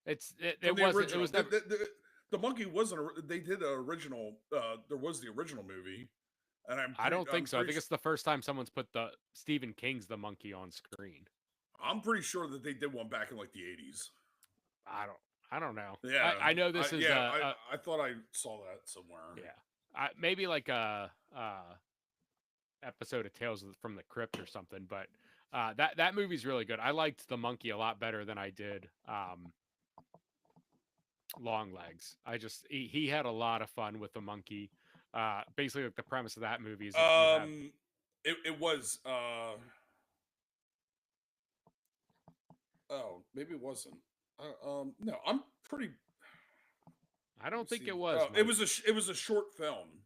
It From the wasn't. original. It was never. The Monkey wasn't. They did an original. There was the original movie, and I don't think so. I think it's the first time someone's put the Stephen King's The Monkey on screen. I'm pretty sure that they did one back in like the 80s. I don't know. Yeah, I know this is. I thought I saw that somewhere. Yeah, maybe like a episode of Tales from the Crypt or something. But that movie's really good. I liked The Monkey a lot better than I did Longlegs. He had a lot of fun with The Monkey. Basically, like the premise of that movie is it was oh, maybe it wasn't. No, I'm pretty. I don't think it was. It was a short film.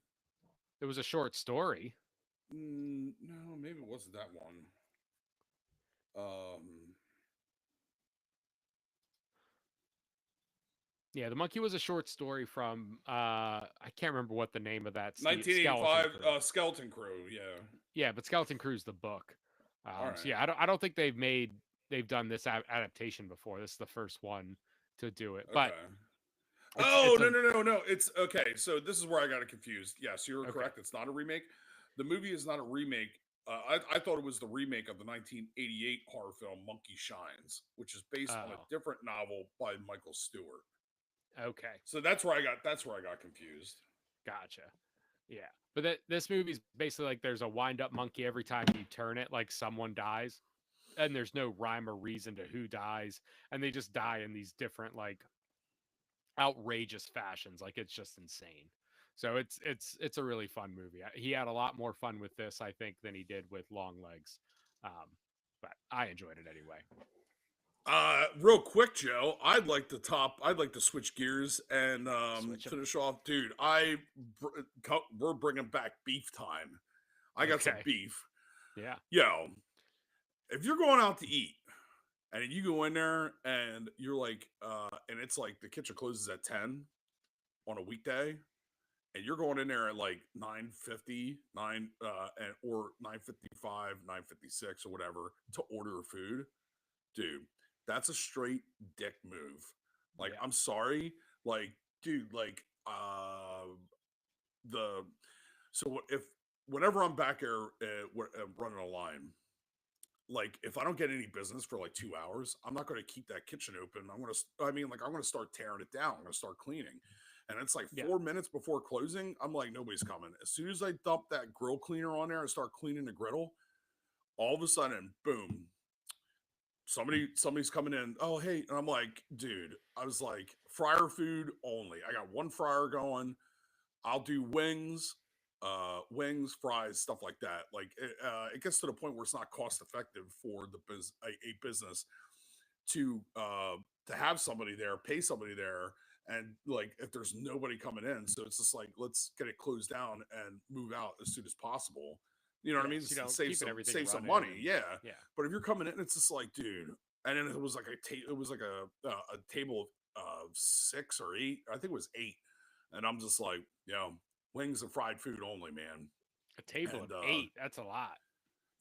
It was a short story. No, maybe it wasn't that one. Yeah, The Monkey was a short story from I can't remember what the name of that. 1985 Skeleton Crew. Yeah. Yeah, but Skeleton Crew's the book. Right. So yeah, I don't think they've done this adaptation before. This is the first one to do it. But no. It's okay. So this is where I got it confused. Yes, you're correct. It's not a remake. The movie is not a remake. I thought it was the remake of the 1988 horror film Monkey Shines, which is based on a different novel by Michael Stewart. Okay. So that's where I got confused. Gotcha. Yeah. But this movie's basically like there's a wind-up monkey every time you turn it, like someone dies. And there's no rhyme or reason to who dies. And they just die in these different, like, outrageous fashions. Like, it's just insane. So it's a really fun movie. He had a lot more fun with this, I think, than he did with Longlegs. But I enjoyed it anyway. Real quick, Joe, I'd like to switch gears and finish off. Dude, we're bringing back beef time. I got some beef. Yeah. Yo, if you're going out to eat and you go in there and you're like, and it's like the kitchen closes at 10 on a weekday, and you're going in there at like 9:50, or 9:55, 9:56 or whatever to order food, dude, that's a straight dick move. Like, I'm sorry, like, dude, like, whenever I'm back there running a line, like, if I don't get any business for like 2 hours, I'm not going to keep that kitchen open. I'm going to start tearing it down. I'm going to start cleaning. And it's like 4 minutes before closing, I'm like, nobody's coming. As soon as I dump that grill cleaner on there and start cleaning the griddle, all of a sudden, boom, somebody's coming in. Oh, hey. And I'm like, dude, I was like, fryer food only. I got one fryer going. I'll do wings, fries, stuff like that. Like, it gets to the point where it's not cost effective for a business to have somebody there, pay somebody there. And like, if there's nobody coming in, so it's just like, let's get it closed down and move out as soon as possible. You know what I mean? So save some money. Yeah. But if you're coming in, it's just like, dude. And then it was like a table of 6 or 8. I think it was 8. And I'm just like, wings and fried food only, man. A table of 8. That's a lot.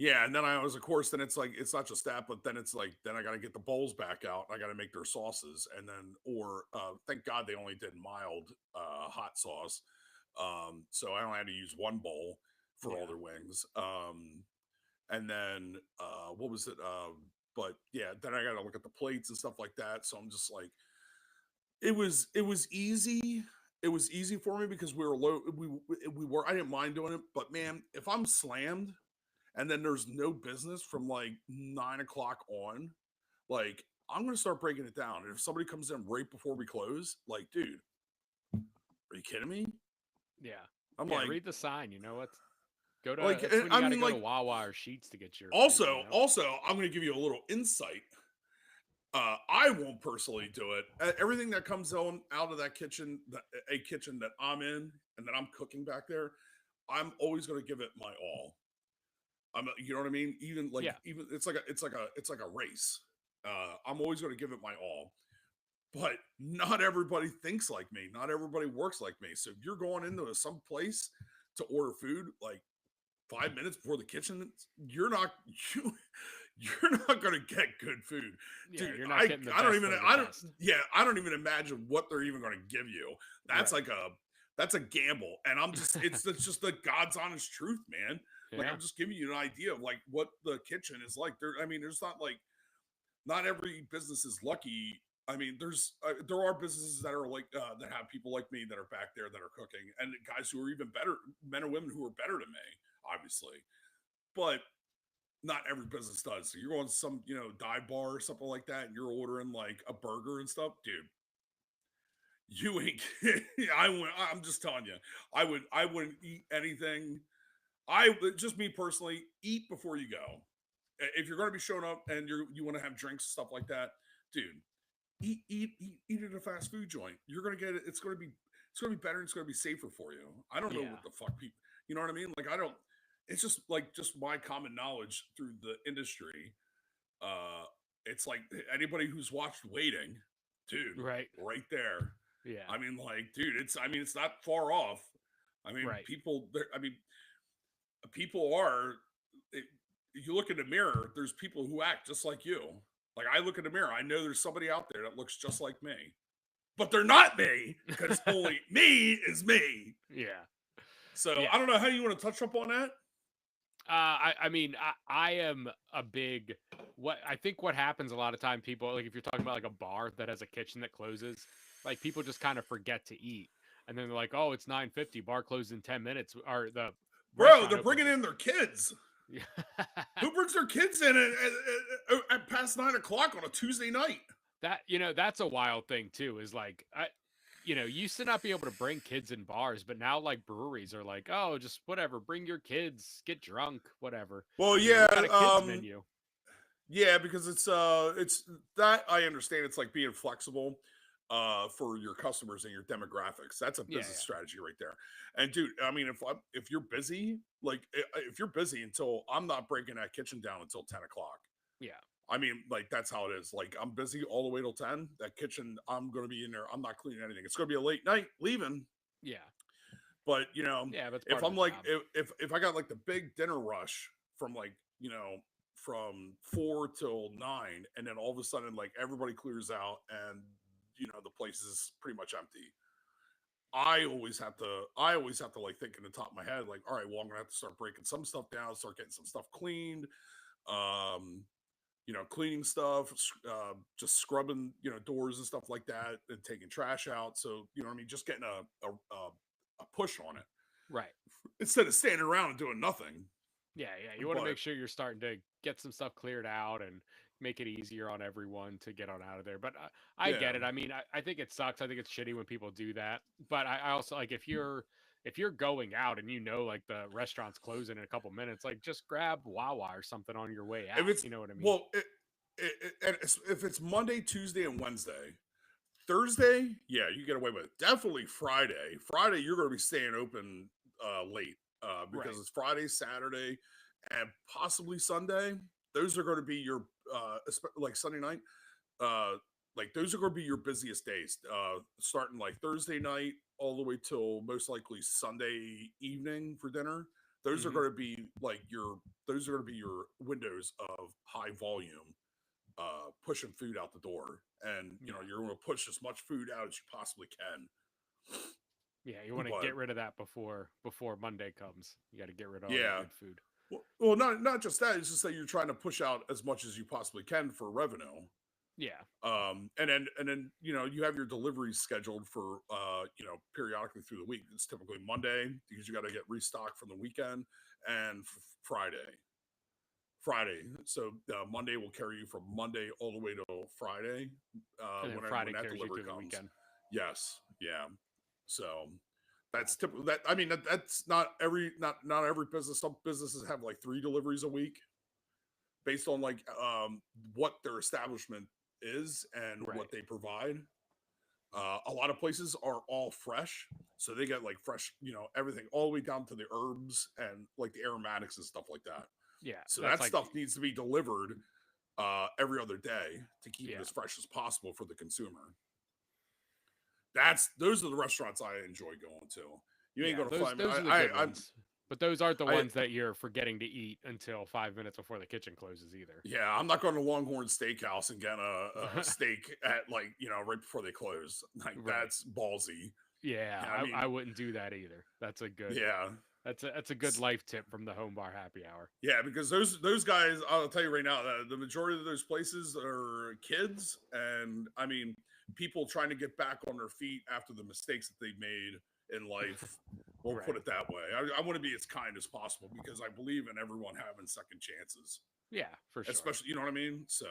Yeah, and then then it's like, it's not just that, but then it's like, then I got to get the bowls back out. I got to make their sauces. And then, thank God they only did mild hot sauce. So I only had to use one bowl for all their wings. And then, what was it? But yeah, then I got to look at the plates and stuff like that. So I'm just like, it was easy. It was easy for me because we were low. I didn't mind doing it, but man, if I'm slammed, and then there's no business from like 9 o'clock on, like, I'm going to start breaking it down. And if somebody comes in right before we close, like, dude, are you kidding me? Yeah. I'm like, read the sign. You know what? Go to, like, you gotta go to Wawa or Sheetz to get your. Also, I'm going to give you a little insight. I won't personally do it. Everything that comes on out of that kitchen, a kitchen that I'm in and that I'm cooking back there, I'm always going to give it my all. You know what I mean? Yeah. Even it's like a race. I'm always going to give it my all. But not everybody thinks like me. Not everybody works like me. So if you're going into some place to order food, like 5 minutes before the kitchen, you're not you you're not gonna get good food. Yeah, Dude, you're not getting the I don't best even of the I don't best. yeah, I don't even imagine what they're even gonna give you. That's Right. that's a gamble. And it's just the God's honest truth, man. Like Yeah. I'm just giving you an idea of like what the kitchen is like. There's not like not every business is lucky. I mean, there are businesses that are like that have people like me that are back there that are cooking, and guys who are even better, men and women who are better than me, obviously. But not every business does. So you're going to some, dive bar or something like that, and you're ordering like a burger and stuff, dude. You ain't. I'm just telling you, I wouldn't eat anything. Just me personally, eat before you go. If you're going to be showing up and you want to have drinks stuff like that, dude, eat at a fast food joint. You're going to get it. It's going to be better. It's going to be safer for you. I don't know Yeah. what the fuck people. You know what I mean? Like I don't. It's just like just my common knowledge through the industry. Uh, it's like anybody who's watched Waiting, dude, Right. right there. Yeah. I mean, like, dude, it's not far off. I mean, Right. people are. You look in the mirror. There's people who act just like you. Like I look in the mirror, I know there's somebody out there that looks just like me, but they're not me because only me is me. Yeah. So Yeah. I don't know how you want to touch up on that. I mean, I am a big I think what happens a lot of time, people, like if you're talking about like a bar that has a kitchen that closes, like people just kind of forget to eat, and then they're like, oh, it's 9:50, bar closed in 10 minutes, or the Bro, restaurant they're opens bringing in their kids. Yeah. Who brings their kids in at past 9 o'clock on a Tuesday night? That's a wild thing too, is like, used to not be able to bring kids in bars, but now like breweries are like, oh, just whatever, bring your kids, get drunk, whatever. Well, We yeah, got a kids menu. yeah, because it's that I understand. It's like being flexible for your customers and your demographics. That's a Yeah, business yeah. strategy right there. And dude, I mean, if you're busy, like if you're busy until I'm not breaking that kitchen down until 10 o'clock. Yeah. I mean, like that's how it is. Like I'm busy all the way till 10. That kitchen, I'm gonna be in there. I'm not cleaning anything. It's gonna be a late night leaving. Yeah. But Yeah, but it's if part of I'm the like job. if I got like the big dinner rush from like from 4 till 9, and then all of a sudden like everybody clears out and the place is pretty much empty. I always have to like think in the top of my head like, all right, well I'm gonna have to start breaking some stuff down, start getting some stuff cleaned. Um, cleaning stuff, just scrubbing, doors and stuff like that, and taking trash out. So, you know what I mean? Just getting a push on it Right. instead of standing around and doing nothing. Yeah, yeah. You want to But make sure you're starting to get some stuff cleared out and make it easier on everyone to get on out of there. But I yeah, get it. I mean, I think it sucks. I think it's shitty when people do that. But I also like, if you're going out and like the restaurant's closing in a couple minutes, like just grab Wawa or something on your way out. if it's You know what I mean? well, if it's Monday, Tuesday, and Wednesday, Thursday, yeah, you get away with it. Definitely Friday. Friday, you're going to be staying open late because Right. it's Friday, Saturday, and possibly Sunday. Those are going to be your like Sunday night. Like those are going to be your busiest days. Starting like Thursday night all the way till most likely Sunday evening for dinner. Those are Mhm. going to be like those are going to be your windows of high volume pushing food out the door, and Yeah. you're going to push as much food out as you possibly can. Yeah, you want to But get rid of that before Monday comes. You got to get rid of all yeah, that good food. well, not just that. It's just that you're trying to push out as much as you possibly can for revenue. Yeah. And then you have your deliveries scheduled for periodically through the week. It's typically Monday because you got to get restocked from the weekend, and Friday. So Monday will carry you from Monday all the way to Friday. And then When Friday that carries you delivery through the comes. weekend. Yes, yeah. So that's typical. That I mean, that's not every business. Some businesses have like 3 deliveries a week, based on like what their establishment is and Right. what they provide. A lot of places are all fresh, so they get like fresh, everything all the way down to the herbs and like the aromatics and stuff like that. Yeah. So that's that stuff needs to be delivered every other day to keep it as fresh as possible for the consumer. Those are the restaurants I enjoy going to. You ain't gonna find those are the good ones. But those aren't the ones that you're forgetting to eat until 5 minutes before the kitchen closes either. Yeah, I'm not going to Longhorn Steakhouse and get a steak at like, right before they close. Like that's ballsy. Yeah, I wouldn't do that either. That's a good That's a good life tip from the Home Bar Happy Hour. Yeah, because those guys, I'll tell you right now, the majority of those places are kids, and I mean people trying to get back on their feet after the mistakes that they made in life. We'll put it that way. I want to be as kind as possible because I believe in everyone having second chances. Yeah, for sure. Especially, you know what I mean? So,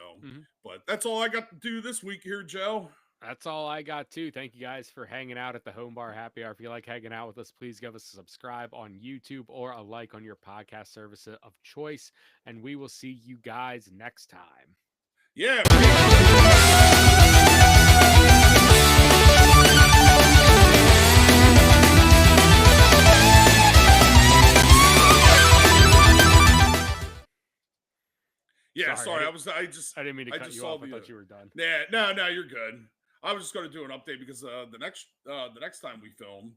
but that's all I got to do this week here, Joe. That's all I got too. Thank you guys for hanging out at the Home Bar Happy Hour. If you like hanging out with us, please give us a subscribe on YouTube or a like on your podcast service of choice. And we will see you guys next time. Yeah. Yeah, sorry. I didn't mean to cut you off. I thought you were done. Yeah, no, you're good. I was just going to do an update because the next time we film